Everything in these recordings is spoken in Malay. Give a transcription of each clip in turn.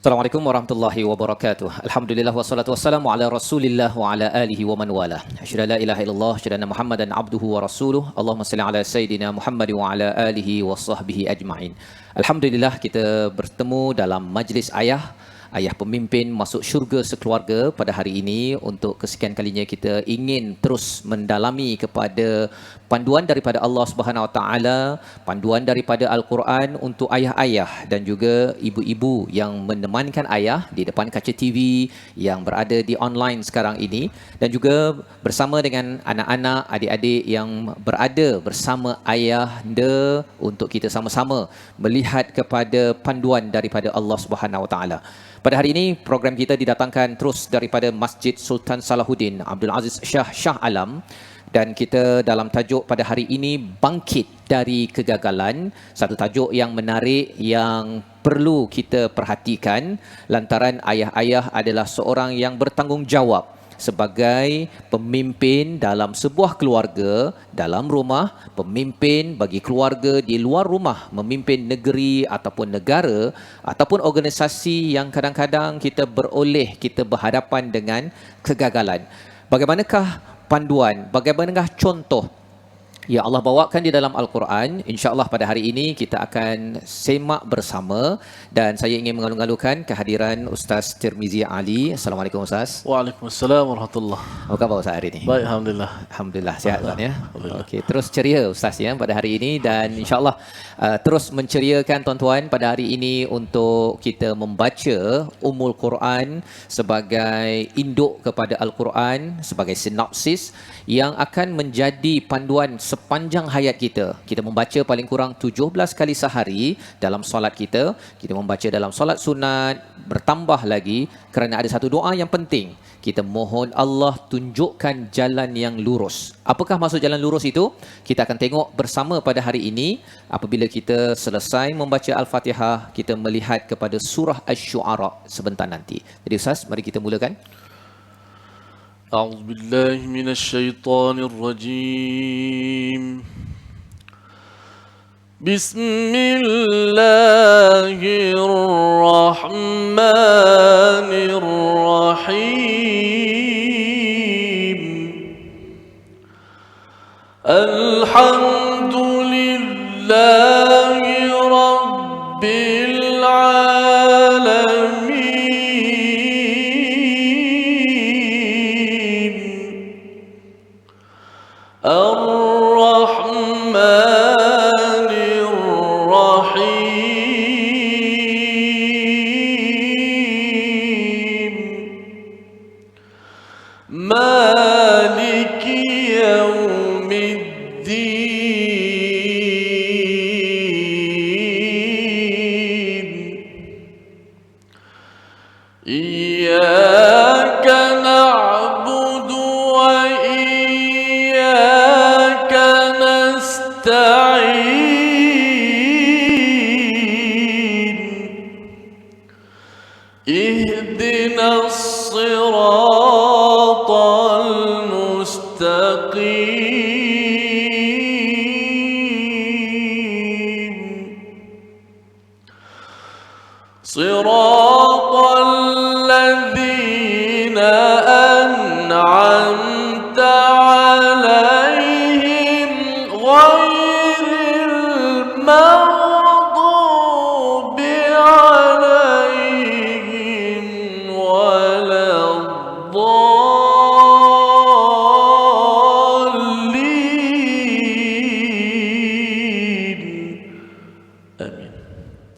Assalamualaikum warahmatullahi wabarakatuh. Alhamdulillah wassalatu wassalamu ala Rasulillah wa ala alihi wa man wala. Asyhadu an la ilaha illallah, asyhadu anna Muhammadan abduhu wa rasuluh. Allahumma salli ala sayidina Muhammad wa ala alihi wa sahbihi ajma'in. Alhamdulillah kita bertemu dalam majlis ayah pemimpin masuk syurga sekeluarga pada hari ini. Untuk kesekian kalinya kita ingin terus mendalami kepada panduan daripada Allah Subhanahu Wa Taala, panduan daripada Al-Quran untuk ayah-ayah dan juga ibu-ibu yang menemankan ayah di depan kaca TV, yang berada di online sekarang ini, dan juga bersama dengan anak-anak, adik-adik yang berada bersama ayahanda untuk kita sama-sama melihat kepada panduan daripada Allah Subhanahu Wa Taala. Pada hari ini program kita didatangkan terus daripada Masjid Sultan Salahuddin Abdul Aziz Shah Alam, dan kita dalam tajuk pada hari ini bangkit dari kegagalan, satu tajuk yang menarik yang perlu kita perhatikan lantaran ayah-ayah adalah seorang yang bertanggungjawab sebagai pemimpin dalam sebuah keluarga, dalam rumah, pemimpin bagi keluarga di luar rumah, memimpin negeri ataupun negara ataupun organisasi yang kadang-kadang kita berhadapan dengan kegagalan. Bagaimanakah panduan, bagaimanakah contoh yang Allah bawakan di dalam Al-Quran? InsyaAllah pada hari ini kita akan semak bersama, dan saya ingin mengalu-alukan kehadiran Ustaz Tirmizi Ali. Assalamualaikum Ustaz. Waalaikumsalam warahmatullahi. Apa khabar Ustaz hari ini? Baik, Alhamdulillah. Alhamdulillah, sihat Ustaz ya. Okey, terus ceria Ustaz ya pada hari ini, dan insyaAllah terus menceriakan tuan-tuan pada hari ini untuk kita membaca Ummul Quran sebagai induk kepada Al-Quran, sebagai sinopsis yang akan menjadi panduan sepanjang hayat kita. Kita membaca paling kurang 17 kali sehari dalam solat kita. Kita membaca dalam solat sunat, bertambah lagi kerana ada satu doa yang penting. Kita mohon Allah tunjukkan jalan yang lurus. Apakah maksud jalan lurus itu? Kita akan tengok bersama pada hari ini. Apabila kita selesai membaca Al-Fatihah, kita melihat kepada surah Asy-Syu'ara sebentar nanti. Jadi Ustaz, mari kita mulakan. أعوذ بالله من الشيطان الرجيم بسم الله الرحمن الرحيم الحمد لله رب العالمين الرحمن الرحيم مالك يوم الدين إياك نعبد وإياك نستعين اهدنا الصراط المستقيم صراط الذين أنعمت عليهم غير المغضوب عليهم ولا الضالين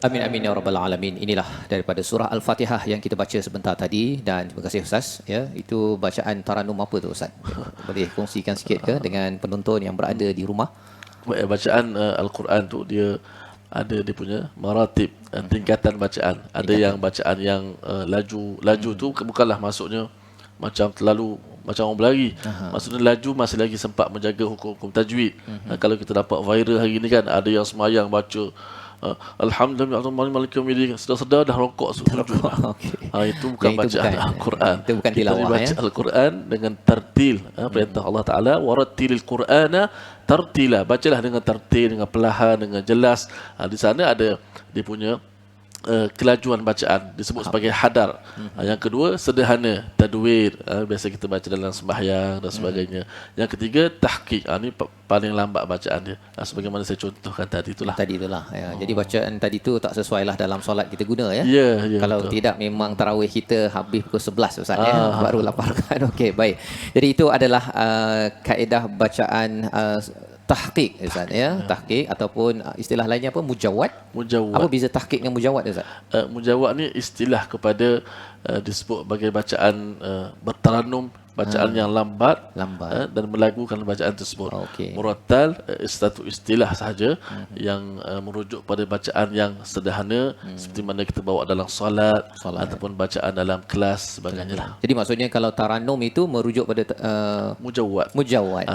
آمين. Amin amin ya rabbal alamin. Inilah daripada surah Al-Fatihah yang kita baca sebentar tadi, dan terima kasih Ustaz ya. Itu bacaan taranum apa tu Ustaz? Boleh kongsikan sikit ke dengan penonton yang berada di rumah? Bacaan Al-Quran tu dia ada dia punya maratib, tingkatan bacaan. Ada yang bacaan yang laju tu bukanlah maksudnya macam terlalu macam orang berlari. Maksudnya laju masih lagi sempat menjaga hukum-hukum tajwid. Kalau kita dapat viral hari ni kan, ada yang semayang baca Alhamdulillah Malik Yaumiddin, sedar-sedar dah rokok sujud. Itu bukan bacaan Al-Quran. Itu bukan tilawah ya. Baca Al-Quran dengan tartil. Perintah Allah Taala warattilil Qur'ana tartila. Bacalah dengan tartil, dengan perlahan, dengan jelas. Di sana ada dia punya kelajuan bacaan, disebut sebagai hadar. Yang kedua, sederhana, tadwir, biasa kita baca dalam sembahyang dan sebagainya. Yang ketiga, tahqiq, ini paling lambat bacaan dia, sebagaimana saya contohkan tadi itulah. Ya. Jadi bacaan tadi tu tak sesuai lah dalam solat kita guna ya. Kalau betul. tidak memang tarawih kita habis pukul 11 Ustaz ya, baru laparkan. Okey, baik. Jadi itu adalah kaedah bacaan tahqiq Ustaz ya, tahqiq ataupun istilah lainnya apa, mujawad. Apa beza tahqiq dengan mujawad Ustaz? Mujawad ni istilah kepada disebut sebagai bacaan bertaranum, bacaan yang lambat dan melagukan bacaan tersebut. Murattal satu istilah sahaja yang merujuk pada bacaan yang sederhana seperti mana kita bawa dalam solat ataupun bacaan dalam kelas sebagainya lah. Jadi maksudnya kalau taranum itu merujuk pada mujawad.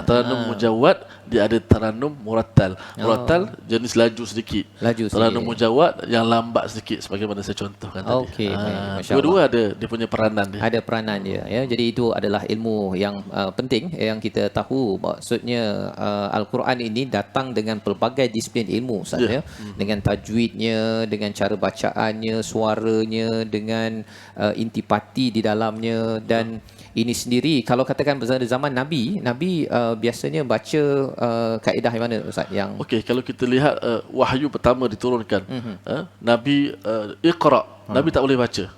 Taranum mujawad dia ada taranum murattal. Murattal jenis laju sedikit. Taranum mujawad yang lambat sedikit sebagaimana saya contohkan tadi. Dua-dua ada dia punya peranan dia. Ada peranan dia ya. Jadi itu adalah ilmu yang penting yang kita tahu. Maksudnya Al-Quran ini datang dengan pelbagai disiplin ilmu Ustaz ya. Dengan tajwidnya, dengan cara bacaannya, suaranya, dengan intipati di dalamnya. Dan ini sendiri kalau katakan pada zaman Nabi biasanya baca kaedah yang mana Ustaz? Okey, kalau kita lihat wahyu pertama diturunkan, Nabi Iqra, Nabi tak boleh baca.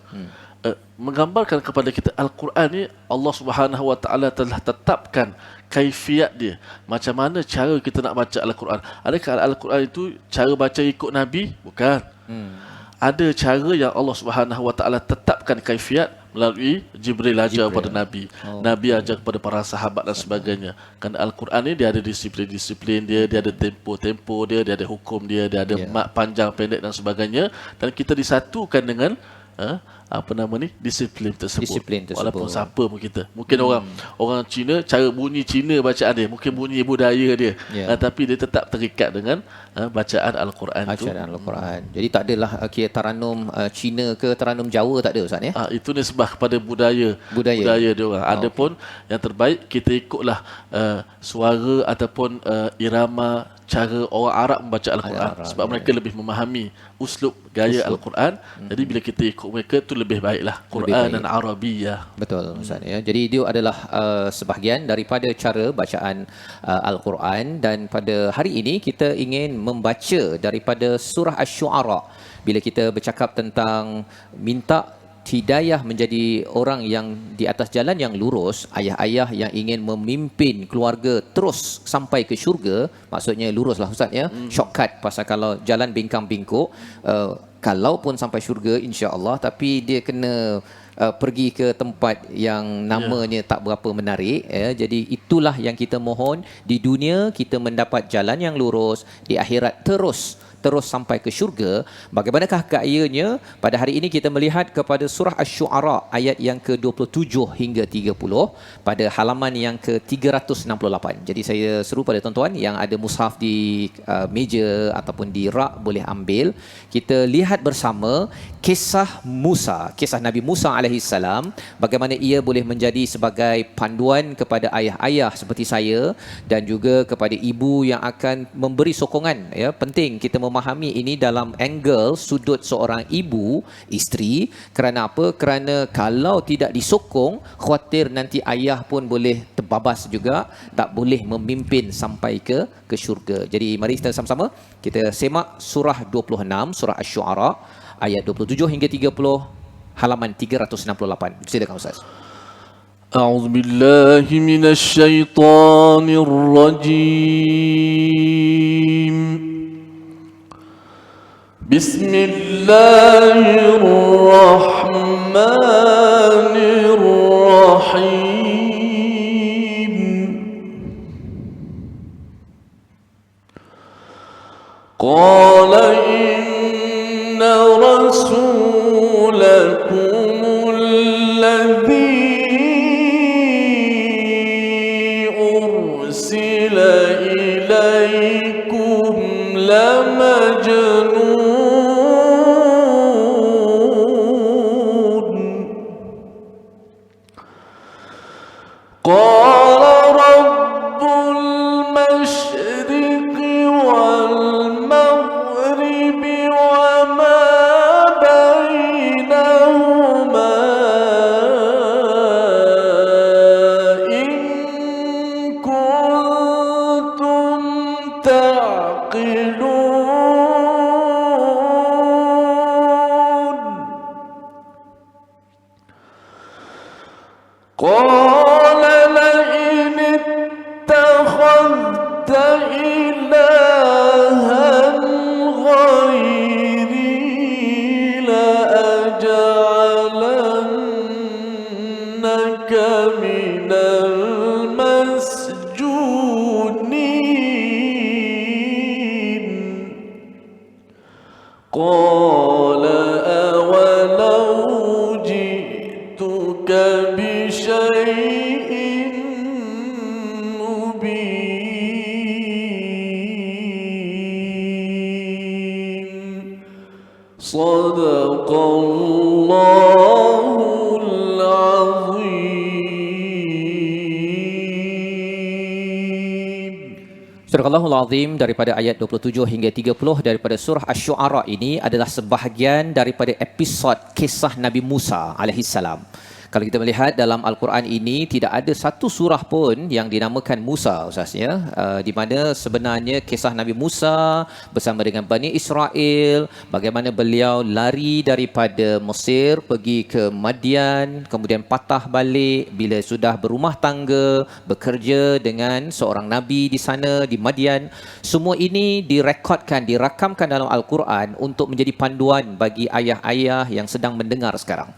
Menggambarkan kepada kita Al-Quran ni Allah Subhanahu Wa Taala telah tetapkan kaifiat dia, macam mana cara kita nak baca Al-Quran. Adakah Al-Quran itu cara baca ikut Nabi? Bukan. Ada cara yang Allah Subhanahu Wa Taala tetapkan kaifiat melalui Jibril ajar kepada Nabi. Nabi ajar kepada para sahabat dan sebagainya. Kerana Al-Quran ni dia ada disiplin-disiplin dia, dia ada tempo-tempo dia, dia ada hukum dia, dia ada mak panjang pendek dan sebagainya, dan kita disatukan dengan disiplin tersebut. Walaupun siapa pun kita. Mungkin orang Cina, cara bunyi Cina bacaan dia, mungkin bunyi budaya dia. Tapi dia tetap terikat dengan bacaan Al-Quran itu. Al-Quran. Jadi tak adalah kira taranum Cina ke taranum Jawa, tak ada Ustaz ya? Itu nisbah kepada budaya dia orang. Adapun yang terbaik kita ikutlah suara ataupun irama cara orang Arab membaca Al-Quran, sebab mereka lebih memahami uslub gaya Al-Quran. Jadi bila kita ikut mereka tu lebih baiklah, Quran dan Arabiyah. Betul Ustaz ya. Jadi itu adalah sebahagian daripada cara bacaan Al-Quran, dan pada hari ini kita ingin membaca daripada surah Asy-Syu'ara. Bila kita bercakap tentang minta hidayah menjadi orang yang di atas jalan yang lurus, ayah-ayah yang ingin memimpin keluarga terus sampai ke syurga, maksudnya luruslah Ustaz ya. Shortcut, pasal kalau jalan bingkang-bingkuk, kalaupun sampai syurga insya-Allah, tapi dia kena pergi ke tempat yang namanya tak berapa menarik ya. Jadi itulah yang kita mohon, di dunia kita mendapat jalan yang lurus, di akhirat terus sampai ke syurga. Bagaimanakah keayanya? Pada hari ini kita melihat kepada surah Asy-Syu'ara ayat yang ke-27 hingga 30 pada halaman yang ke-368. Jadi saya seru pada tuan-tuan yang ada mushaf di meja ataupun di rak boleh ambil. Kita lihat bersama kisah Musa, kisah Nabi Musa alaihi salam, bagaimana ia boleh menjadi sebagai panduan kepada ayah-ayah seperti saya dan juga kepada ibu yang akan memberi sokongan ya. Penting kita memahami ini dalam angle sudut seorang ibu, isteri. Kerana apa? Kerana kalau tidak disokong, khawatir nanti ayah pun boleh terbabas juga, tak boleh memimpin sampai ke syurga. Jadi mari kita sama-sama kita semak surah 26, surah Asy-Syu'ara ayat 27 hingga 30, halaman 368. Silakan Ustaz. A'udzu billahi minasy syaithanir rajim. Bismillahirrahmanirrahim. Qala inna rasulakum alladhi ursila ilaykum lamajnun. قال رب المشرق والمغرب وما شيء مبين صدق الله العظيم. Surah Allahul Azim daripada ayat 27 hingga 30 daripada surah Asy-Syu'ara ini adalah sebahagian daripada episod kisah Nabi Musa alaihissalam. Kalau kita melihat dalam Al-Quran ini, tidak ada satu surah pun yang dinamakan Musa, Ustaz, ya, di mana sebenarnya kisah Nabi Musa bersama dengan Bani Israel, bagaimana beliau lari daripada Mesir pergi ke Madian, kemudian patah balik bila sudah berumah tangga, bekerja dengan seorang Nabi di sana, di Madian. Semua ini direkodkan, dirakamkan dalam Al-Quran untuk menjadi panduan bagi ayah-ayah yang sedang mendengar sekarang.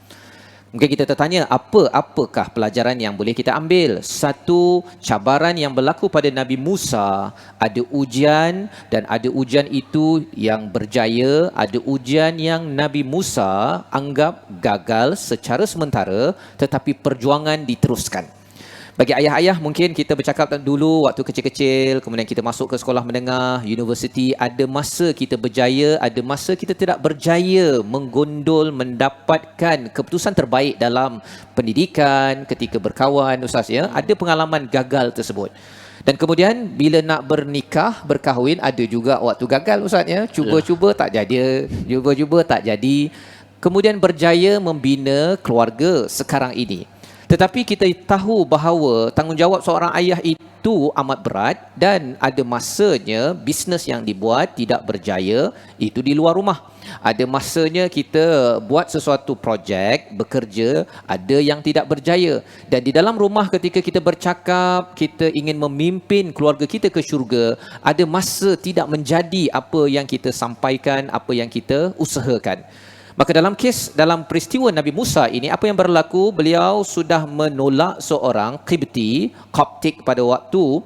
Mungkin kita tertanya, apakah pelajaran yang boleh kita ambil? Satu, cabaran yang berlaku pada Nabi Musa, ada ujian, dan ada ujian itu yang berjaya, ada ujian yang Nabi Musa anggap gagal secara sementara, tetapi perjuangan diteruskan. Bagi ayah-ayah, mungkin kita bercakap dulu waktu kecil-kecil, kemudian kita masuk ke sekolah menengah, universiti, ada masa kita berjaya, ada masa kita tidak berjaya menggondol, mendapatkan keputusan terbaik dalam pendidikan, ketika berkawan, Ustaz, ya, ada pengalaman gagal tersebut. Dan kemudian bila nak bernikah, berkahwin, ada juga waktu gagal, Ustaz, ya, cuba-cuba tak jadi, cuba-cuba tak jadi, kemudian berjaya membina keluarga sekarang ini. Tetapi kita tahu bahawa tanggungjawab seorang ayah itu amat berat dan ada masanya bisnes yang dibuat tidak berjaya, itu di luar rumah. Ada masanya kita buat sesuatu projek, bekerja, ada yang tidak berjaya. Dan di dalam rumah ketika kita bercakap, kita ingin memimpin keluarga kita ke syurga, ada masa tidak menjadi apa yang kita sampaikan, apa yang kita usahakan. Maka dalam peristiwa Nabi Musa ini, apa yang berlaku? Beliau sudah menolak seorang Qibti, Koptik pada waktu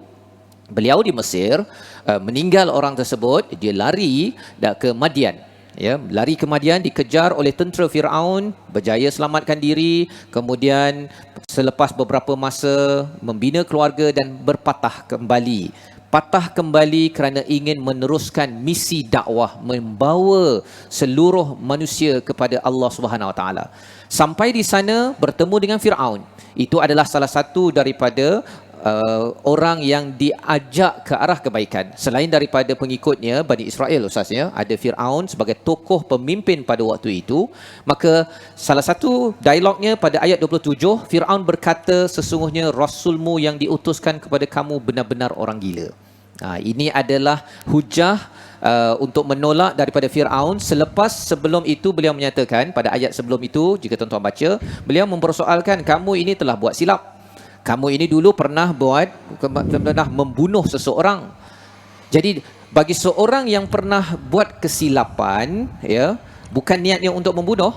beliau di Mesir, meninggal orang tersebut, dia lari ke Madian. Ya, lari ke Madian, dikejar oleh tentera Firaun, berjaya selamatkan diri, kemudian selepas beberapa masa membina keluarga dan berpatah kembali. Patah kembali kerana ingin meneruskan misi dakwah, membawa seluruh manusia kepada Allah Subhanahu Wa Taala. Sampai di sana bertemu dengan Firaun. Itu adalah salah satu daripada orang yang diajak ke arah kebaikan. Selain daripada pengikutnya Bani Israel, Ustaz, ya, ada Firaun sebagai tokoh pemimpin pada waktu itu. Maka salah satu dialognya pada ayat 27, Firaun berkata, sesungguhnya Rasulmu yang diutuskan kepada kamu benar-benar orang gila. Ini adalah hujah untuk menolak daripada Firaun. Sebelum itu beliau menyatakan, pada ayat sebelum itu, jika tuan-tuan baca, beliau mempersoalkan, kamu ini telah buat silap. Kamu ini dulu pernah membunuh seseorang. Jadi bagi seorang yang pernah buat kesilapan, ya, bukan niatnya untuk membunuh,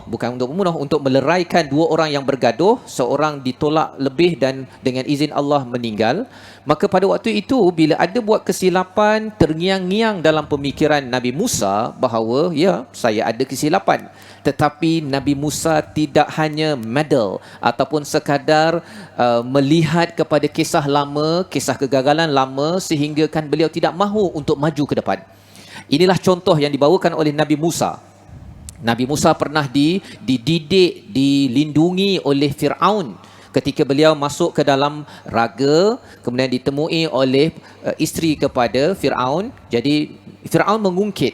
untuk meleraikan dua orang yang bergaduh, seorang ditolak lebih dan dengan izin Allah meninggal. Maka pada waktu itu bila ada buat kesilapan, terngiang-ngiang dalam pemikiran Nabi Musa bahawa ya, saya ada kesilapan. Tetapi Nabi Musa tidak hanya meddle ataupun sekadar melihat kepada kisah lama, kisah kegagalan lama sehingga kan beliau tidak mahu untuk maju ke depan. Inilah contoh yang dibawakan oleh Nabi Musa. Nabi Musa pernah dididik, dilindungi oleh Firaun ketika beliau masuk ke dalam raga, kemudian ditemui oleh isteri kepada Firaun. Jadi Firaun mengungkit,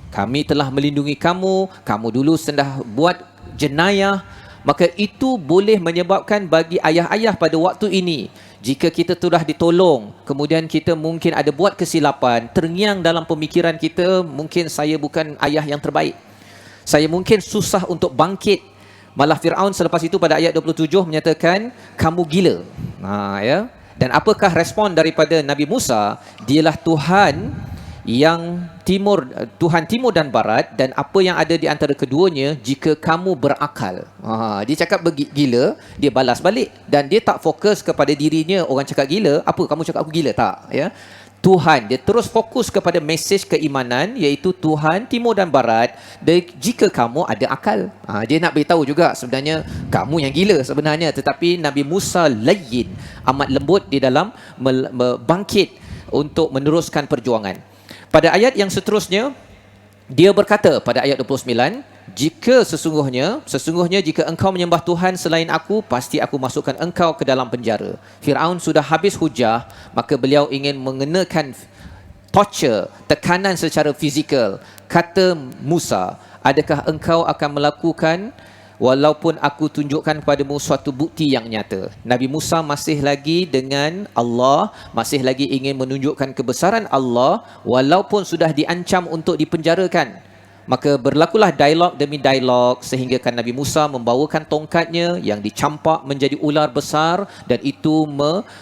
kami telah melindungi kamu, kamu dulu sudah buat jenayah. Maka itu boleh menyebabkan bagi ayah-ayah pada waktu ini, jika kita sudah ditolong, kemudian kita mungkin ada buat kesilapan, terngiang dalam pemikiran kita, mungkin saya bukan ayah yang terbaik, saya mungkin susah untuk bangkit. Malah Firaun selepas itu pada ayat 27 menyatakan, kamu gila. Ya. Dan apakah respon daripada Nabi Musa? Dialah Tuhan yang Tuhan timur dan barat, dan apa yang ada di antara keduanya, jika kamu berakal. Dia cakap gila, dia balas balik, dan dia tak fokus kepada dirinya. Orang cakap gila, apa kamu cakap aku gila? Tak, ya. Tuhan, dia terus fokus kepada mesej keimanan, iaitu Tuhan timur dan barat. Dan jika kamu ada akal, dia nak beritahu juga sebenarnya kamu yang gila sebenarnya, tetapi Nabi Musa layyin, amat lembut di dalam bangkit untuk meneruskan perjuangan. Pada ayat yang seterusnya, dia berkata pada ayat 29, sesungguhnya jika engkau menyembah Tuhan selain aku, pasti aku masukkan engkau ke dalam penjara. Firaun sudah habis hujah, maka beliau ingin mengenakan torture, tekanan secara fizikal. Kata Musa, adakah engkau akan melakukan walaupun aku tunjukkan kepadamu suatu bukti yang nyata? Nabi Musa masih lagi dengan Allah, masih lagi ingin menunjukkan kebesaran Allah walaupun sudah diancam untuk dipenjarakan. Maka berlakulah dialog demi dialog sehingga kan Nabi Musa membawakan tongkatnya yang dicampak menjadi ular besar, dan itu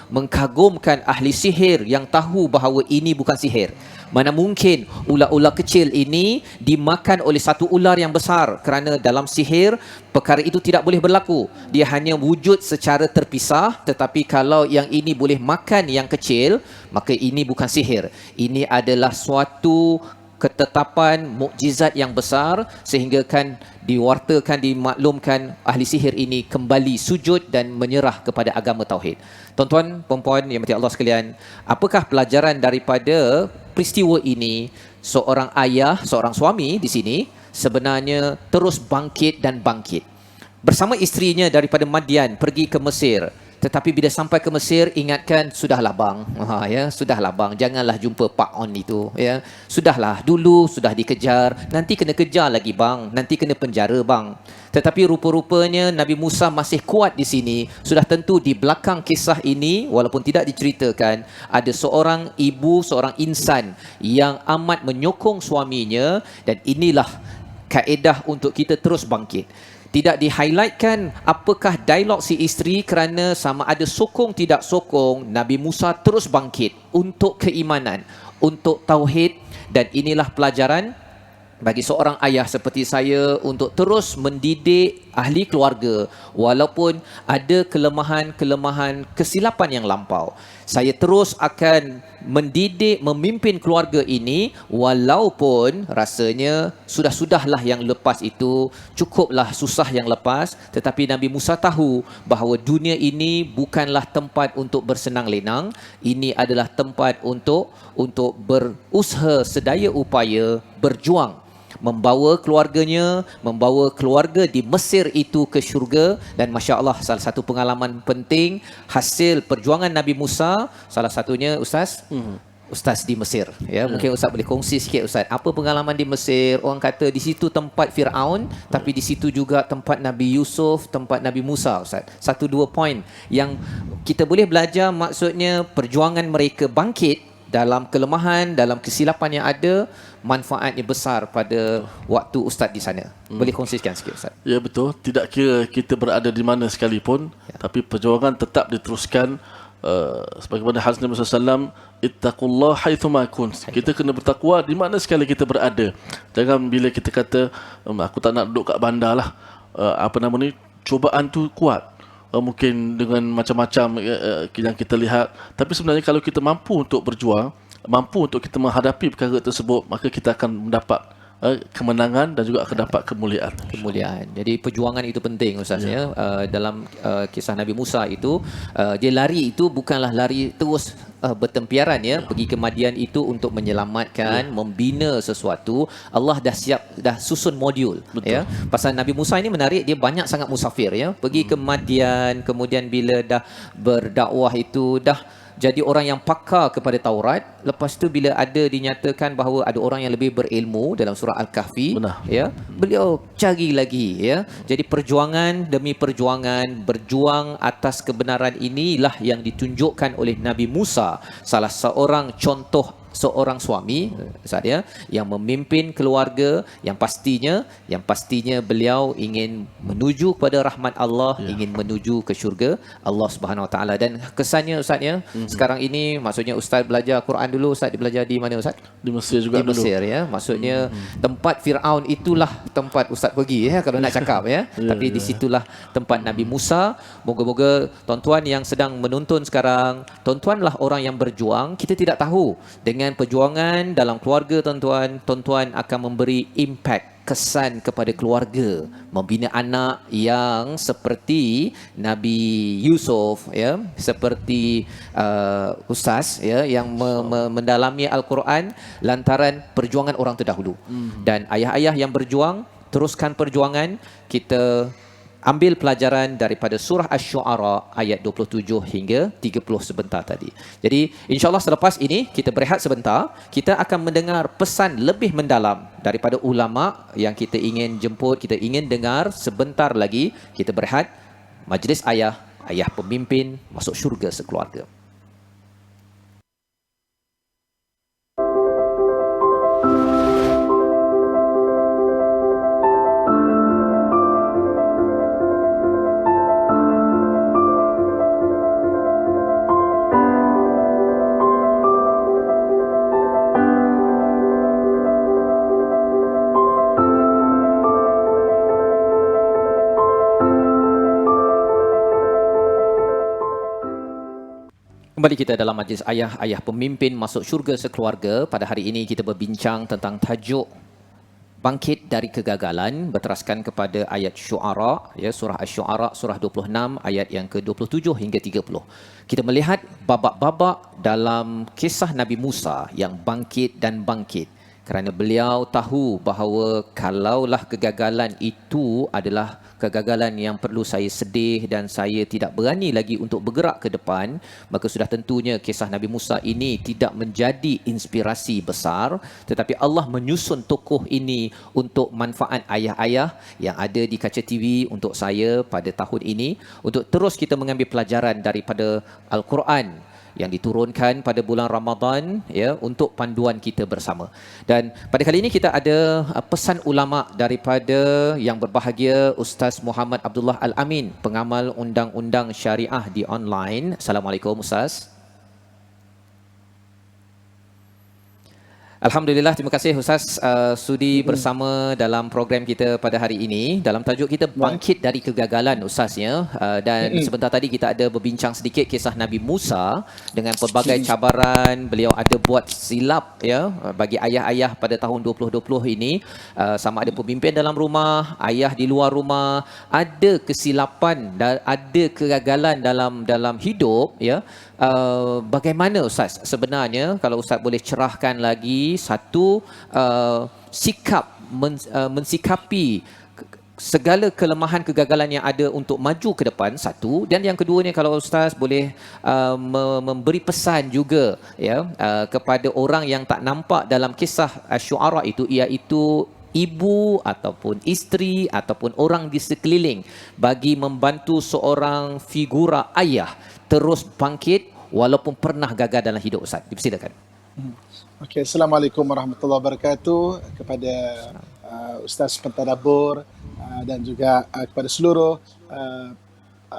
mengkagumkan ahli sihir yang tahu bahawa ini bukan sihir. Mana mungkin ular-ular kecil ini dimakan oleh satu ular yang besar, kerana dalam sihir perkara itu tidak boleh berlaku. Dia hanya wujud secara terpisah, tetapi kalau yang ini boleh makan yang kecil, maka ini bukan sihir. Ini adalah suatu ketetapan mukjizat yang besar, sehingga kan diwartakan, dimaklumkan ahli sihir ini kembali sujud dan menyerah kepada agama tauhid. Tuan-tuan, puan-puan yang dirahmati Allah sekalian, apakah pelajaran daripada peristiwa ini? Seorang ayah, seorang suami di sini sebenarnya terus bangkit dan bangkit. Bersama isterinya daripada Madian pergi ke Mesir. Tetapi bila sampai ke Mesir, ingatkan, sudahlah bang, sudahlah bang, janganlah jumpa Pak On itu, ya. Sudahlah, dulu sudah dikejar, nanti kena kejar lagi bang, nanti kena penjara bang. Tetapi rupa-rupanya Nabi Musa masih kuat di sini. Sudah tentu di belakang kisah ini, walaupun tidak diceritakan, ada seorang ibu, seorang insan yang amat menyokong suaminya, dan inilah kaedah untuk kita terus bangkit. Tidak di-highlightkan apakah dialog si isteri, kerana sama ada sokong tidak sokong, Nabi Musa terus bangkit untuk keimanan, untuk tauhid. Dan inilah pelajaran bagi seorang ayah seperti saya untuk terus mendidik ahli keluarga walaupun ada kelemahan-kelemahan, kesilapan yang lampau. Saya terus akan mendidik, memimpin keluarga ini walaupun rasanya sudah-sudahlah yang lepas itu, cukuplah susah yang lepas. Tetapi Nabi Musa tahu bahawa dunia ini bukanlah tempat untuk bersenang lenang. Ini adalah tempat untuk berusaha sedaya upaya, berjuang, membawa keluarganya, membawa keluarga di Mesir itu ke syurga. Dan Masya Allah, salah satu pengalaman penting hasil perjuangan Nabi Musa, salah satunya Ustaz di Mesir, ya. Mungkin Ustaz boleh kongsi sikit, Ustaz, apa pengalaman di Mesir? Orang kata di situ tempat Firaun, tapi di situ juga tempat Nabi Yusuf, tempat Nabi Musa, Ustaz. 1-2 poin yang kita boleh belajar, maksudnya perjuangan mereka bangkit dalam kelemahan, dalam kesilapan yang ada, manfaatnya besar pada waktu Ustaz di sana. Boleh kongsikan sikit, Ustaz? Ya, betul. Tidak kira kita berada di mana sekalipun, tapi perjuangan tetap diteruskan. Sebagaimana hadis Nabi SAW, ittaqullah haithuma kunt. Kita kena bertakwa di mana sekali kita berada. Jangan bila kita kata aku tak nak duduk kat bandar lah, cubaan tu kuat. Mungkin dengan macam-macam yang kita lihat. Tapi sebenarnya kalau kita mampu untuk berjuang, mampu untuk kita menghadapi perkara tersebut, maka kita akan mendapat kemenangan dan juga akan dapat kemuliaan. Jadi perjuangan itu penting, Ustaz, ya. Dalam kisah Nabi Musa itu, dia lari itu bukanlah lari terus bertempiaran, ya. Pergi ke Madian itu untuk menyelamatkan, membina sesuatu. Allah dah susun modul. Betul. Ya. Pasal Nabi Musa ini menarik, dia banyak sangat musafir, ya. Pergi ke Madian, kemudian bila dah berdakwah itu dah jadi orang yang pakar kepada Taurat. Lepas tu bila ada dinyatakan bahawa ada orang yang lebih berilmu dalam surah Al-Kahfi, ya, beliau cari lagi, ya. Jadi perjuangan demi perjuangan, berjuang atas kebenaran inilah yang ditunjukkan oleh Nabi Musa, salah seorang contoh seorang suami Ustaz ya, yang memimpin keluarga, yang pastinya beliau ingin menuju kepada rahmat Allah, ingin menuju ke syurga Allah Subhanahu Wa Taala. Dan kesannya Ustaz ya, sekarang ini maksudnya Ustaz belajar Quran dulu, Ustaz belajar di mana Ustaz? Di Mesir juga Di Mesir ya. Maksudnya tempat Firaun itulah tempat Ustaz pergi ya kalau nak cakap ya. Tapi di situlah tempat Nabi Musa. Moga-moga tuan-tuan yang sedang menonton sekarang, tuan-tuanlah orang yang berjuang. Kita tidak tahu dengan perjuangan dalam keluarga tuan-tuan akan memberi impact, kesan kepada keluarga, membina anak yang seperti Nabi Yusuf ya, seperti ustaz ya yang mendalami Al-Quran lantaran perjuangan orang terdahulu. Dan ayah-ayah yang berjuang, teruskan perjuangan. Kita ambil pelajaran daripada surah Asy-Syu'ara ayat 27 hingga 30 sebentar tadi. Jadi insya-Allah selepas ini kita berehat sebentar, kita akan mendengar pesan lebih mendalam daripada ulama yang kita ingin jemput, kita ingin dengar sebentar lagi. Kita berehat, majlis ayah pemimpin masuk syurga sekeluarga. Kembali kita dalam majlis ayah pemimpin masuk syurga sekeluarga. Pada hari ini kita berbincang tentang tajuk bangkit dari kegagalan, berteraskan kepada ayat Syu'ara ya, surah Asy-Syu'ara surah 26 ayat yang ke-27 hingga 30. Kita melihat babak-babak dalam kisah Nabi Musa yang bangkit dan bangkit kerana beliau tahu bahawa kalaulah kegagalan itu adalah kegagalan yang perlu saya sedih dan saya tidak berani lagi untuk bergerak ke depan, maka sudah tentunya kisah Nabi Musa ini tidak menjadi inspirasi besar, tetapi Allah menyusun tokoh ini untuk manfaat ayah-ayah yang ada di kaca TV untuk saya pada tahun ini, untuk terus kita mengambil pelajaran daripada Al-Quran yang diturunkan pada bulan Ramadan ya, untuk panduan kita bersama. Dan pada kali ini kita ada pesan ulama daripada yang berbahagia Ustaz Muhammad Abdullah Al-Amin, pengamal undang-undang syariah di online. Assalamualaikum Ustaz. Alhamdulillah, terima kasih Ustaz sudi bersama dalam program kita pada hari ini. Dalam tajuk kita bangkit dari kegagalan Ustaz ya. Dan sebentar tadi kita ada berbincang sedikit kisah Nabi Musa dengan pelbagai cabaran. Beliau ada buat silap ya bagi ayah-ayah pada tahun 2020 ini. Sama ada pemimpin dalam rumah, ayah di luar rumah, ada kesilapan dan ada kegagalan dalam hidup ya. Bagaimana Ustaz sebenarnya, kalau Ustaz boleh cerahkan lagi satu sikap mensikapi segala kelemahan kegagalan yang ada untuk maju ke depan, satu, dan yang keduanya kalau Ustaz boleh memberi pesan juga ya kepada orang yang tak nampak dalam kisah Asy-Syu'ara itu, iaitu ibu ataupun isteri ataupun orang di sekeliling bagi membantu seorang figura ayah terus bangkit walaupun pernah gagal dalam hidup Ustaz. Dipersilakan. Okey, Assalamualaikum warahmatullahi wabarakatuh kepada Ustaz Pentadabbur dan juga kepada seluruh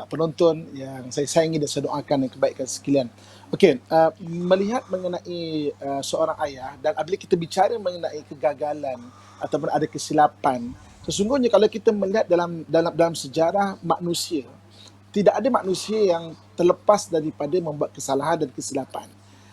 penonton yang saya sayangi dan saya doakan yang kebaikan sekalian. Okey, melihat mengenai seorang ayah, dan apabila kita bicara mengenai kegagalan ataupun ada kesilapan, sesungguhnya kalau kita melihat dalam sejarah manusia, tidak ada manusia yang terlepas daripada membuat kesalahan dan kesilapan.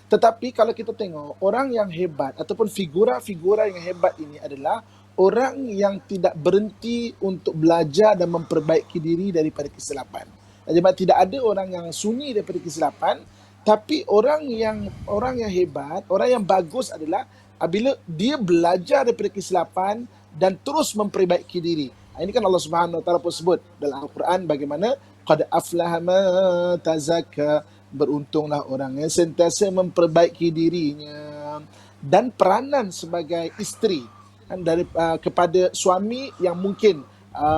Tetapi kalau kita tengok, orang yang hebat ataupun figura-figura yang hebat ini adalah orang yang tidak berhenti untuk belajar dan memperbaiki diri daripada kesilapan. Jadi tidak ada orang yang sunyi daripada kesilapan, tapi orang yang hebat, orang yang bagus adalah apabila dia belajar daripada kesilapan dan terus memperbaiki diri. Ini kan Allah Subhanahu Wa Taala pun sebut dalam Al-Quran bagaimana qad aflaha man tazakka, beruntunglah orang yang sentiasa memperbaiki dirinya. Dan peranan sebagai isteri kepada suami yang mungkin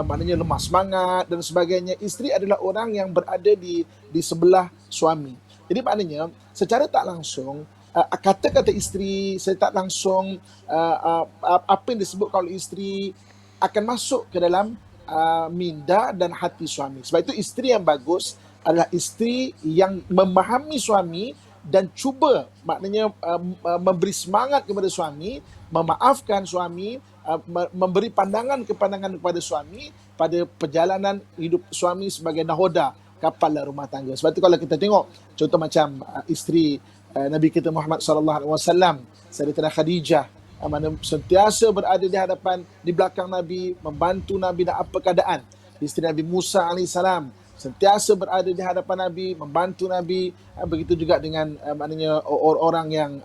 maknanya lemah semangat dan sebagainya, isteri adalah orang yang berada di sebelah suami. Jadi maknanya secara tak langsung kata-kata isteri, saya tak langsung apa yang disebut kalau isteri akan masuk ke dalam minda dan hati suami. Sebab itu isteri yang bagus adalah isteri yang memahami suami dan cuba, maknanya memberi semangat kepada suami, memaafkan suami, memberi pandangan kepada suami pada perjalanan hidup suami sebagai nahoda kapal rumah tangga. Sebab itu kalau kita tengok contoh macam isteri Nabi kita Muhammad sallallahu alaihi wasallam, Sayyidatina Khadijah, mana sentiasa berada di hadapan, di belakang Nabi, membantu Nabi dalam apa keadaan. Isteri Nabi Musa alaihissalam sentiasa berada di hadapan Nabi, membantu Nabi. Begitu juga dengan maknanya orang-orang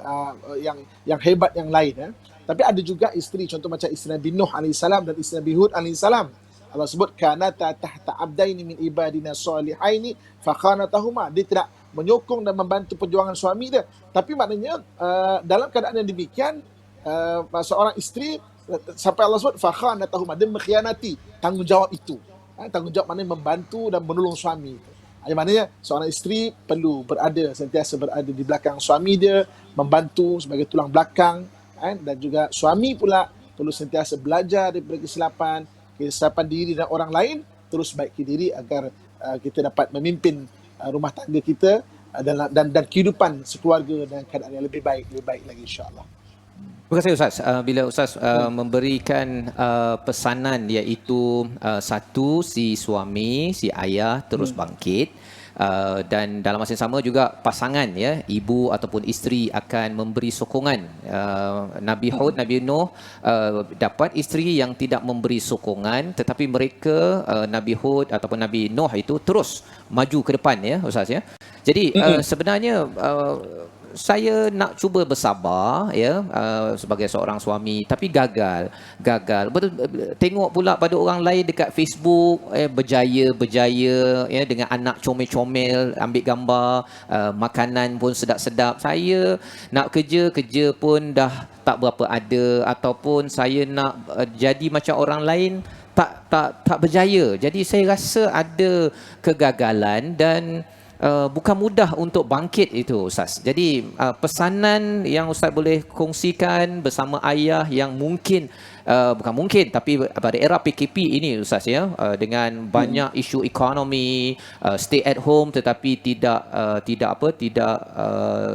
yang hebat yang lain. Tapi ada juga isteri, contoh macam isteri Nabi Nuh alaihissalam dan isteri Nabi Hud alaihissalam. Allah sebut kanata tahta abdaini min ibadina salihaini fakhanatahuma. Dia tidak menyokong dan membantu perjuangan suami dia. Tapi maknanya dalam keadaan yang demikian, seorang isteri sampai Allah sebut fakhanatahuma, dia mengkhianati tanggungjawab itu. Tanggungjawab maknanya membantu dan menolong suami. Maknanya seorang isteri perlu sentiasa berada di belakang suami dia, membantu sebagai tulang belakang, dan juga suami pula perlu sentiasa belajar daripada kesilapan diri dan orang lain, terus baiki diri agar kita dapat memimpin rumah tangga kita dan kehidupan sekeluarga dengan keadaan yang lebih baik lagi, insya-Allah. Terima kasih Ustaz. Bila Ustaz memberikan pesanan, iaitu satu, si suami, si ayah terus bangkit, dan dalam masa yang sama juga pasangan, ibu ataupun isteri akan memberi sokongan. Nabi Hud, Nabi Nuh dapat isteri yang tidak memberi sokongan, tetapi mereka Nabi Hud ataupun Nabi Nuh itu terus maju ke depan, Ustaz. Jadi sebenarnya saya nak cuba bersabar, sebagai seorang suami, tapi gagal. Betul, tengok pula pada orang lain dekat Facebook berjaya, dengan anak comel-comel, ambil gambar, makanan pun sedap-sedap. Saya nak kerja pun dah tak berapa ada, ataupun saya nak jadi macam orang lain, tak berjaya. Jadi saya rasa ada kegagalan dan bukan mudah untuk bangkit itu, Ustaz. Jadi pesanan yang Ustaz boleh kongsikan bersama ayah yang mungkin bukan mungkin, tapi pada era PKP ini, Ustaz, dengan banyak isu ekonomi, stay at home, tetapi tidak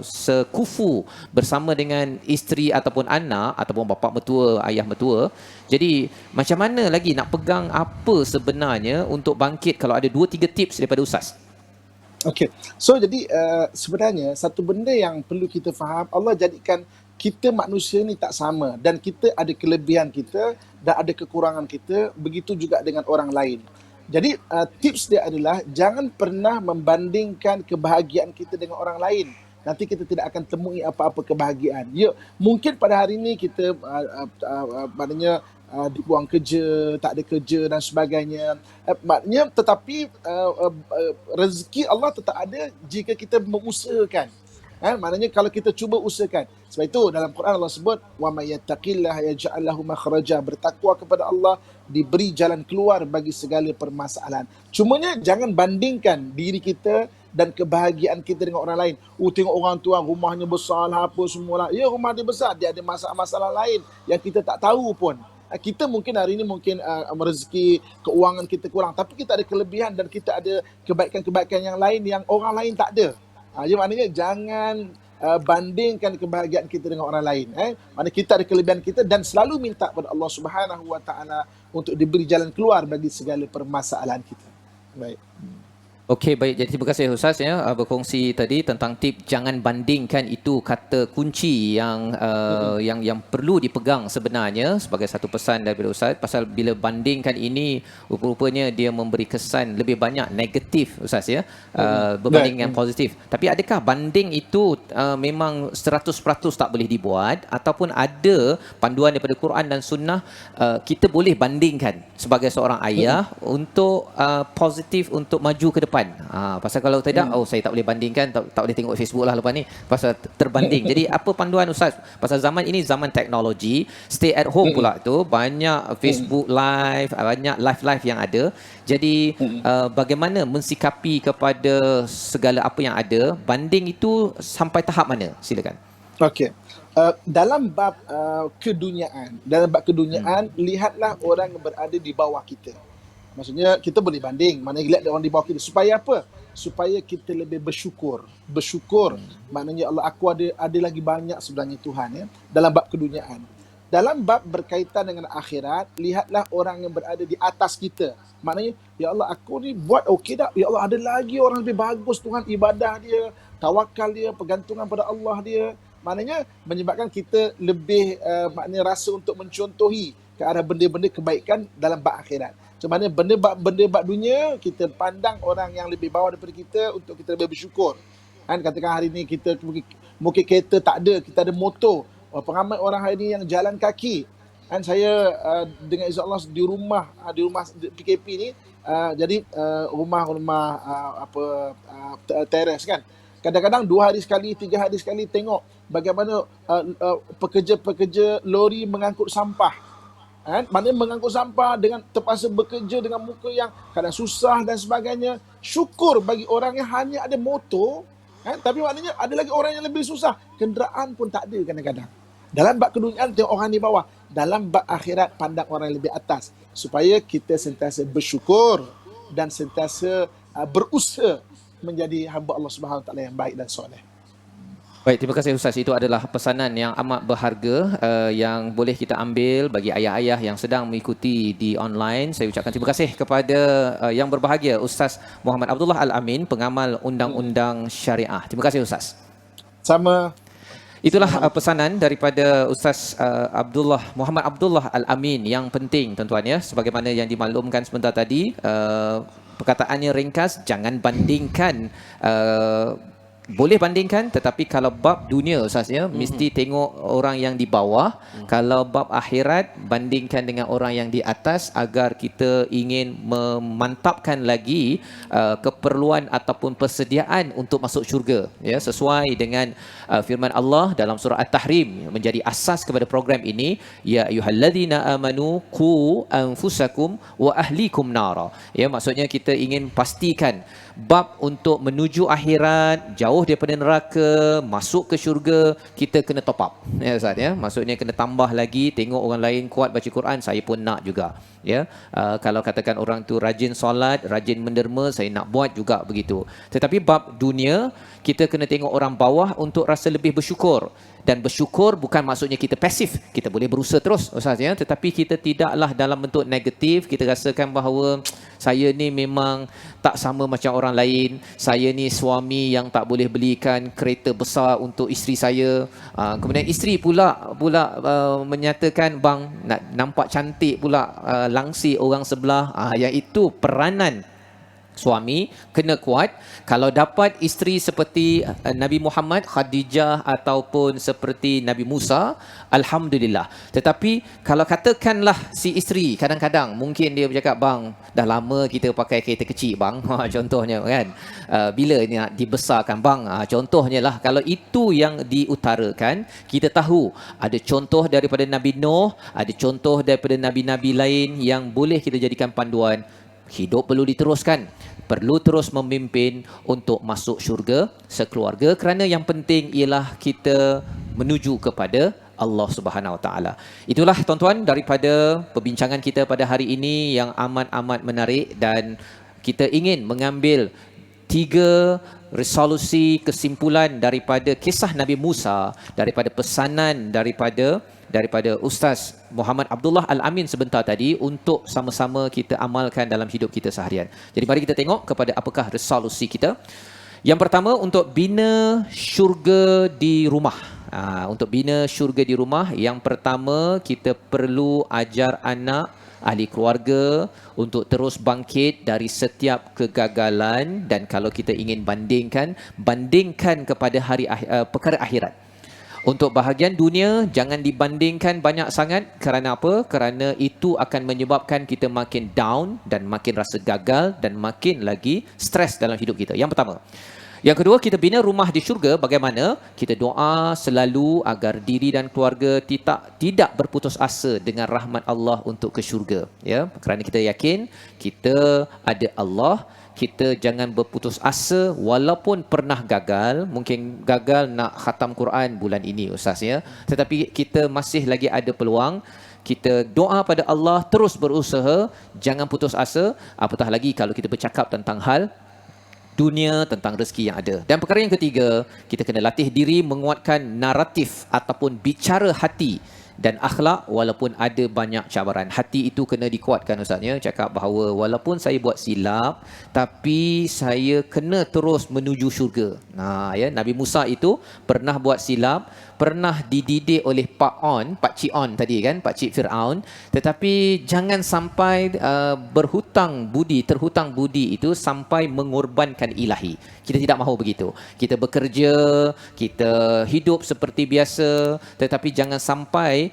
sekufu bersama dengan isteri ataupun anak ataupun bapa mertua, ayah mertua. Jadi macam mana lagi nak pegang apa sebenarnya untuk bangkit, kalau ada 2-3 tips daripada Ustaz? Okey. So jadi sebenarnya satu benda yang perlu kita faham, Allah jadikan kita manusia ni tak sama, dan kita ada kelebihan kita dan ada kekurangan kita, begitu juga dengan orang lain. Jadi tips dia adalah jangan pernah membandingkan kebahagiaan kita dengan orang lain. Nanti kita tidak akan temui apa-apa kebahagiaan. Mungkin pada hari ini kita maknanya dibuang kerja, tak ada kerja dan sebagainya. Maknanya tetapi rezeki Allah tetap ada jika kita mengusahakan. Maknanya kalau kita cuba usahakan. Sebab itu dalam Quran Allah sebut wa may yattaqillaha yaj'al lahu makhraja, bertakwa kepada Allah diberi jalan keluar bagi segala permasalahan. Cumanya jangan bandingkan diri kita dan kebahagiaan kita dengan orang lain. Tengok orang tu rumahnya besar lah, apa semua lah. Ya, rumah dia besar, dia ada masalah-masalah lain yang kita tak tahu pun. Kita mungkin hari ini rezeki keuangan kita kurang, tapi kita ada kelebihan dan kita ada kebaikan-kebaikan yang lain yang orang lain tak ada. Maknanya jangan bandingkan kebahagiaan kita dengan orang lain. Maknanya kita ada kelebihan kita dan selalu minta kepada Allah Subhanahu Wa Taala untuk diberi jalan keluar bagi segala permasalahan kita. Baik. Okey, baik. Jadi terima kasih Ustaz berkongsi tadi tentang tip jangan bandingkan. Itu kata kunci yang perlu dipegang sebenarnya sebagai satu pesan daripada Ustaz. Pasal bila bandingkan ini rupa-rupanya dia memberi kesan lebih banyak negatif, Ustaz, berbanding dengan positif. Tapi adakah banding itu memang 100% tak boleh dibuat, ataupun ada panduan daripada Quran dan Sunnah kita boleh bandingkan sebagai seorang ayah untuk positif untuk maju ke depan? Pasal kalau tidak, saya tak boleh bandingkan, tak boleh tengok Facebook lah lepas ni, pasal terbanding. Jadi apa panduan Ustaz? Pasal zaman ini zaman teknologi, stay at home pula tu, banyak Facebook live, banyak live yang ada. Jadi bagaimana mensikapi kepada segala apa yang ada? Banding itu sampai tahap mana? Silakan. Okey. Dalam bab keduniaan, lihatlah orang yang berada di bawah kita. Maksudnya kita boleh banding, mana lihat orang di bawah kita. Supaya apa? Supaya kita lebih bersyukur. Bersyukur maknanya Allah, aku ada lagi banyak sebenarnya Tuhan, ya. Dalam bab keduniaan. Dalam bab berkaitan dengan akhirat, lihatlah orang yang berada di atas kita. Maknanya, ya Allah, aku ni buat okey tak? Ya Allah, ada lagi orang lebih bagus Tuhan, ibadah dia, tawakal dia, pergantungan pada Allah dia. Maknanya menyebabkan kita lebih maknanya rasa untuk mencontohi ke arah benda-benda kebaikan dalam bab akhirat. Macam mana benda bab dunia, kita pandang orang yang lebih bawah daripada kita untuk kita lebih bersyukur. Kan katakan hari ni kita mungkin kereta tak ada, kita ada motor. Pengamai orang hari ni yang jalan kaki. Kan saya dengan insya-Allah di rumah PKP ni, jadi rumah teres kan. Kadang-kadang 2 hari sekali, 3 hari sekali tengok bagaimana pekerja-pekerja lori mengangkut sampah. Kan? Maknanya mengangkut sampah dengan terpaksa bekerja dengan muka yang kadang susah dan sebagainya. Syukur bagi orang yang hanya ada motor, kan? Tapi maknanya ada lagi orang yang lebih susah. Kenderaan pun tak ada kadang-kadang. Dalam bab keduniaan tengok orang di bawah. Dalam bab akhirat pandang orang yang lebih atas. Supaya kita sentiasa bersyukur dan sentiasa berusaha menjadi hamba Allah Subhanahu Wa Taala yang baik dan soleh. Baik, terima kasih Ustaz. Itu adalah pesanan yang amat berharga yang boleh kita ambil bagi ayah-ayah yang sedang mengikuti di online. Saya ucapkan terima kasih kepada yang berbahagia Ustaz Muhammad Abdullah Al-Amin, pengamal undang-undang syariah. Terima kasih Ustaz. Sama. Itulah pesanan daripada Ustaz Muhammad Abdullah Al-Amin yang penting tuan-tuan, ya. Sebagaimana yang dimaklumkan sebentar tadi, perkataannya ringkas, jangan bandingkan. Boleh bandingkan, tetapi kalau bab dunia Ustaz, ya, mesti tengok orang yang di bawah. Kalau bab akhirat, bandingkan dengan orang yang di atas agar kita ingin memantapkan lagi keperluan ataupun persediaan untuk masuk syurga, ya, sesuai dengan firman Allah dalam surah At-Tahrim menjadi asas kepada program ini, ya ayyuhalladzina amanu qu anfusakum wa ahlikum nara. Ya, maksudnya kita ingin pastikan bab untuk menuju akhirat, jauh daripada neraka, masuk ke syurga, kita kena top up. Ya Ustaz, ya. Maksudnya kena tambah lagi, tengok orang lain kuat baca Quran, saya pun nak juga. Ya, kalau katakan orang tu rajin solat, rajin menderma, saya nak buat juga begitu. Tetapi bab dunia, kita kena tengok orang bawah untuk rasa lebih bersyukur. Dan bersyukur bukan maksudnya kita pasif. Kita boleh berusaha terus Ustaz, ya. Tetapi kita tidaklah dalam bentuk negatif. Kita rasakan bahawa saya ni memang tak sama macam orang lain. Saya ni suami yang tak boleh belikan kereta besar untuk isteri saya. Kemudian isteri pula menyatakan, bang nak nampak cantik pula, langsir orang sebelah. Yang itu peranan suami kena kuat. Kalau dapat isteri seperti Nabi Muhammad, Khadijah ataupun seperti Nabi Musa, alhamdulillah. Tetapi kalau katakanlah si isteri kadang-kadang mungkin dia bercakap, bang dah lama kita pakai kereta kecil bang, contohnya kan, bila ni nak dibesarkan bang, contohnya lah. Kalau itu yang diutarakan, kita tahu ada contoh daripada Nabi Nuh, ada contoh daripada nabi-nabi lain yang boleh kita jadikan panduan. Hidup perlu diteruskan, perlu terus memimpin untuk masuk syurga sekeluarga, kerana yang penting ialah kita menuju kepada Allah Subhanahu Wa Taala. Itulah tuan-tuan daripada perbincangan kita pada hari ini yang amat-amat menarik, dan kita ingin mengambil 3 resolusi kesimpulan daripada kisah Nabi Musa, daripada pesanan daripada Ustaz Muhammad Abdullah Al-Amin sebentar tadi, untuk sama-sama kita amalkan dalam hidup kita seharian. Jadi mari kita tengok kepada apakah resolusi kita. Yang pertama, untuk bina syurga di rumah. Untuk bina syurga di rumah, yang pertama kita perlu ajar anak, ahli keluarga untuk terus bangkit dari setiap kegagalan. Dan kalau kita ingin bandingkan kepada perkara akhirat. Untuk bahagian dunia, jangan dibandingkan banyak sangat. Kerana apa? Kerana itu akan menyebabkan kita makin down dan makin rasa gagal dan makin lagi stres dalam hidup kita. Yang pertama. Yang kedua, kita bina rumah di syurga. Bagaimana? Kita doa selalu agar diri dan keluarga tidak berputus asa dengan rahmat Allah untuk ke syurga. Ya, kerana kita yakin kita ada Allah, kita jangan berputus asa walaupun pernah gagal, mungkin gagal nak khatam Quran bulan ini Ustaz ya, tetapi kita masih lagi ada peluang. Kita doa pada Allah, terus berusaha, jangan putus asa, apatah lagi kalau kita bercakap tentang hal dunia, tentang rezeki yang ada. Dan perkara yang ketiga, kita kena latih diri menguatkan naratif ataupun bicara hati dan akhlak walaupun ada banyak cabaran. Hati itu kena dikuatkan Ustaz ya. Cakap bahawa walaupun saya buat silap, tapi saya kena terus menuju syurga. Ya, Nabi Musa itu pernah buat silap, pernah dididik oleh Pak Cik On tadi kan, Pak Cik Fir'aun, tetapi jangan sampai terhutang budi itu sampai mengorbankan ilahi. Kita tidak mahu begitu. Kita bekerja, kita hidup seperti biasa, tetapi jangan sampai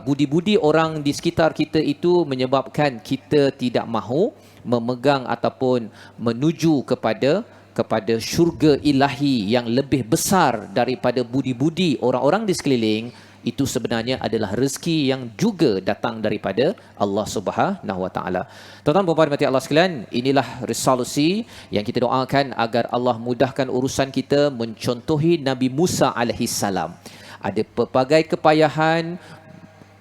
budi-budi orang di sekitar kita itu menyebabkan kita tidak mahu memegang ataupun menuju kepada syurga ilahi yang lebih besar daripada budi-budi orang-orang di sekeliling. Itu sebenarnya adalah rezeki yang juga datang daripada Allah Subhanahu Wa Taala. Tuan-tuan dan puan-puan Allah sekalian, inilah resolusi yang kita doakan agar Allah mudahkan urusan kita mencontohi Nabi Musa alaihi salam. Ada pelbagai kepayahan,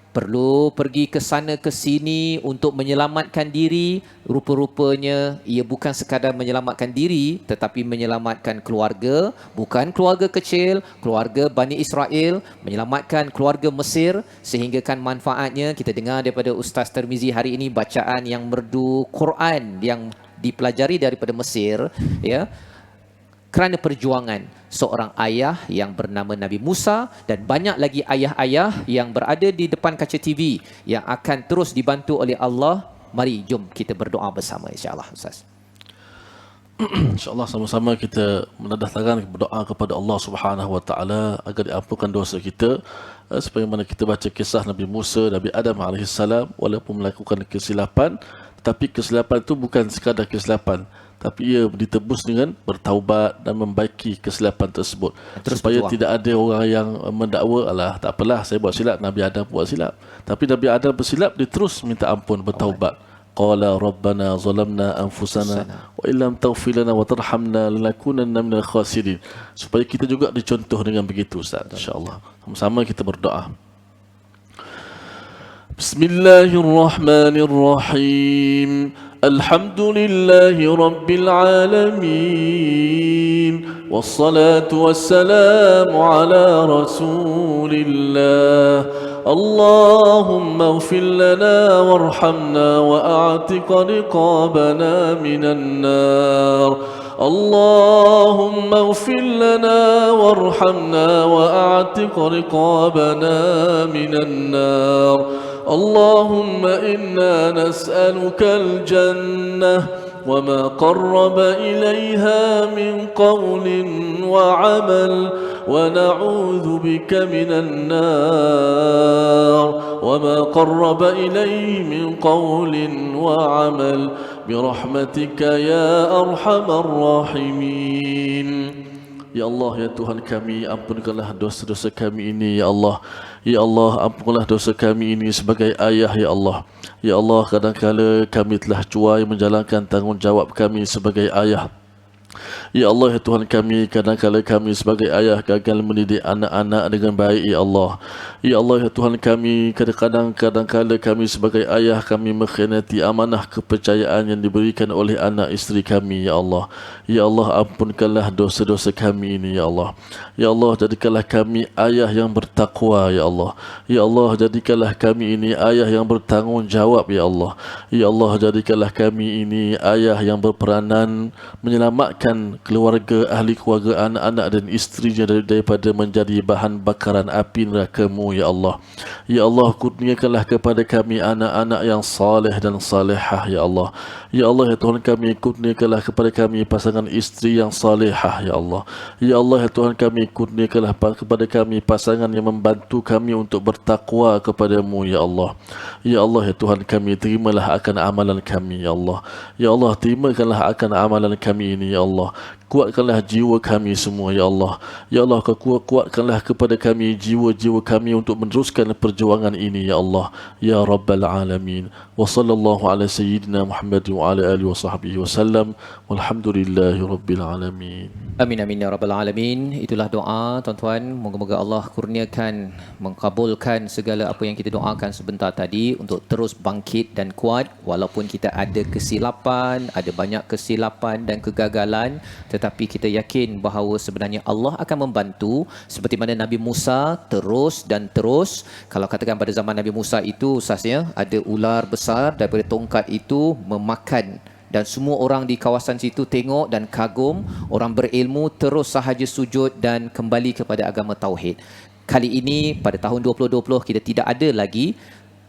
perlu pergi ke sana ke sini untuk menyelamatkan diri. Rupa-rupanya ia bukan sekadar menyelamatkan diri, tetapi menyelamatkan keluarga, bukan keluarga kecil, keluarga Bani Israel, menyelamatkan keluarga Mesir, sehingga kan manfaatnya kita dengar daripada Ustaz Tirmizi hari ini, bacaan yang merdu Quran yang dipelajari daripada Mesir ya, kerana perjuangan seorang ayah yang bernama Nabi Musa dan banyak lagi ayah-ayah yang berada di depan kaca TV yang akan terus dibantu oleh Allah. Mari jom kita berdoa bersama insya-Allah Ustaz. InsyaAllah sama-sama kita menadah tangan berdoa kepada Allah Subhanahu Wa Taala agar diampunkan dosa kita, sebagaimana kita baca kisah Nabi Musa, Nabi Adam alaihissalam, walaupun melakukan kesilapan, tetapi kesilapan itu bukan sekadar kesilapan, tapi ia ditebus dengan bertaubat dan membaiki kesilapan tersebut. Terus supaya berjuang. Tidak ada orang yang mendakwa, alah tak apalah saya buat silap, Nabi Adam buat silap. Tapi Nabi Adam bersilap, dia terus minta ampun, bertaubat. Qala rabbana zalamna anfusana wa illam taghfir lana wa tarhamna lanakunanna minal khasirin. Supaya kita juga dicontoh dengan begitu Ustaz, insya-Allah. Sama-sama kita berdoa. Bismillahirrahmanirrahim. Alhamdulillahi Rabbil Alamin. Wassalatu wassalamu ala Rasulillah. Allahumma ighfir lana warhamna wa a'tiq riqabana minan nar. Allahumma ighfir lana warhamna wa a'tiq riqabana minan nar. اللهم إنا نسألك الجنة وما قرب إليها من قول وعمل ونعوذ بك من النار وما قرب إليه من قول وعمل برحمتك يا أرحم الراحمين. Ya Allah, ya Tuhan kami, ampunkanlah dosa-dosa kami ini, ya Allah. Ya Allah, ampunkanlah dosa kami ini sebagai ayah, ya Allah. Ya Allah, kadang-kala kami telah cuai menjalankan tanggungjawab kami sebagai ayah. Ya Allah, ya Tuhan kami, kadang-kala kami sebagai ayah gagal mendidik anak-anak dengan baik, ya Allah. Ya Allah, ya Tuhan kami, kadang-kala kami sebagai ayah kami mengkhianati amanah kepercayaan yang diberikan oleh anak isteri kami, ya Allah. Ya Allah, ampunkanlah dosa-dosa kami ini, ya Allah. Ya Allah, jadikanlah kami ayah yang bertakwa, ya Allah. Ya Allah, jadikanlah kami ini ayah yang bertanggungjawab, ya Allah. Ya Allah, jadikanlah kami ini ayah yang berperanan menyelamatkan keluarga, ahli keluarga, anak-anak dan isterinya daripada menjadi bahan bakaran api neraka-Mu, ya Allah. Ya Allah, kurniakanlah kepada kami anak-anak yang saleh dan salehah, ya Allah. Ya Allah, ya Tuhan kami, kurniakanlah kepada kami pasangan isteri yang salehah, ya Allah. Ya Allah, ya Tuhan kami, kurniakanlah kepada kami pasangan yang membantu kami untuk bertakwa kepada-Mu, ya Allah. Ya Allah, ya Tuhan kami, terimalah akan amalan kami, ya Allah. Ya Allah, terimakanlah akan amalan kami ini, ya Allah. Allah. Kuatkanlah jiwa kami semua ya Allah. Ya Allah, kau kuatkanlah kepada kami jiwa-jiwa kami untuk meneruskan perjuangan ini ya Allah. Ya Rabbal Alamin. Wa sallallahu ala sayyidina Muhammad wa ala alihi wa sahbihi wa sallam. Walhamdulillahi Rabbil Alamin. Amin amin ya rabbal alamin. Itulah doa tuan-tuan, moga-moga Allah kurniakan mengkabulkan segala apa yang kita doakan sebentar tadi untuk terus bangkit dan kuat walaupun kita ada kesilapan, ada banyak kesilapan dan kegagalan, tetapi kita yakin bahawa sebenarnya Allah akan membantu seperti mana Nabi Musa terus dan terus. Kalau katakan pada zaman Nabi Musa itu Ustaznya, ada ular besar daripada tongkat itu memakan, dan semua orang di kawasan situ tengok dan kagum. Orang berilmu terus sahaja sujud dan kembali kepada agama tauhid. Kali ini pada tahun 2020 kita tidak ada lagi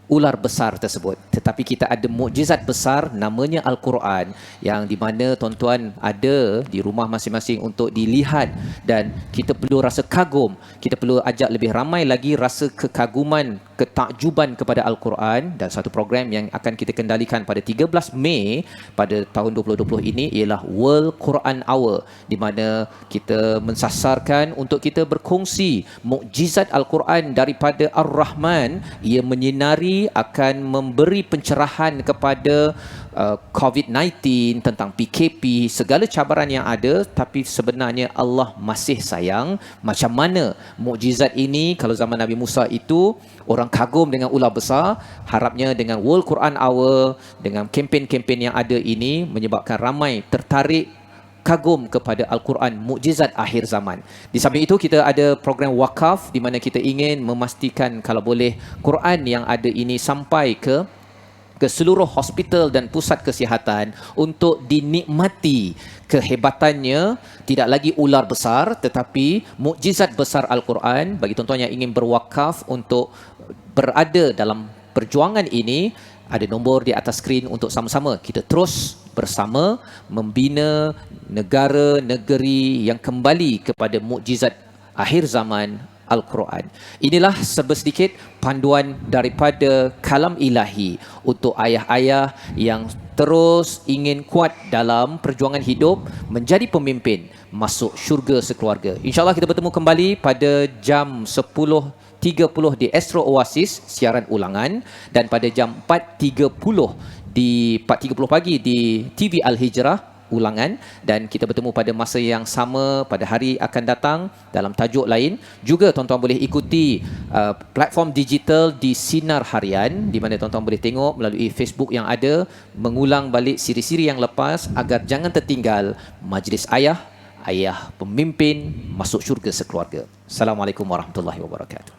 ular besar tersebut, tetapi kita ada mukjizat besar namanya Al-Quran, yang di mana tuan-tuan ada di rumah masing-masing untuk dilihat, dan kita perlu rasa kagum, kita perlu ajak lebih ramai lagi rasa kekaguman, ketakjuban kepada Al-Quran. Dan satu program yang akan kita kendalikan pada 13 Mei pada tahun 2020 ini ialah World Quran Hour, di mana kita mensasarkan untuk kita berkongsi mukjizat Al-Quran daripada Ar-Rahman. Ia menyinari, akan memberi pencerahan kepada COVID-19, tentang PKP, segala cabaran yang ada, tapi sebenarnya Allah masih sayang. Macam mana mukjizat ini? Kalau zaman Nabi Musa itu orang kagum dengan ular besar, harapnya dengan World Quran Hour, dengan kempen-kempen yang ada ini menyebabkan ramai tertarik, kagum kepada Al-Quran, mukjizat akhir zaman. Di samping itu kita ada program wakaf di mana kita ingin memastikan kalau boleh Quran yang ada ini sampai ke seluruh hospital dan pusat kesihatan untuk dinikmati kehebatannya. Tidak lagi ular besar tetapi mukjizat besar Al-Quran. Bagi tuan-tuan yang ingin berwakaf untuk berada dalam perjuangan ini, ada nombor di atas skrin untuk sama-sama kita terus bersama membina negara, negeri yang kembali kepada mukjizat akhir zaman Al-Quran. Inilah sedikit panduan daripada kalam ilahi untuk ayah-ayah yang terus ingin kuat dalam perjuangan hidup, menjadi pemimpin, masuk syurga sekeluarga. InsyaAllah kita bertemu kembali pada jam 10.30 di Astro Oasis siaran ulangan, dan pada jam 4.30 pagi di TV Al-Hijrah ulangan, dan kita bertemu pada masa yang sama pada hari akan datang dalam tajuk lain. Juga tuan-tuan boleh ikuti platform digital di Sinar Harian, di mana tuan-tuan boleh tengok melalui Facebook yang ada, mengulang balik siri-siri yang lepas agar jangan tertinggal majlis ayah pemimpin masuk syurga sekeluarga. Assalamualaikum warahmatullahi wabarakatuh.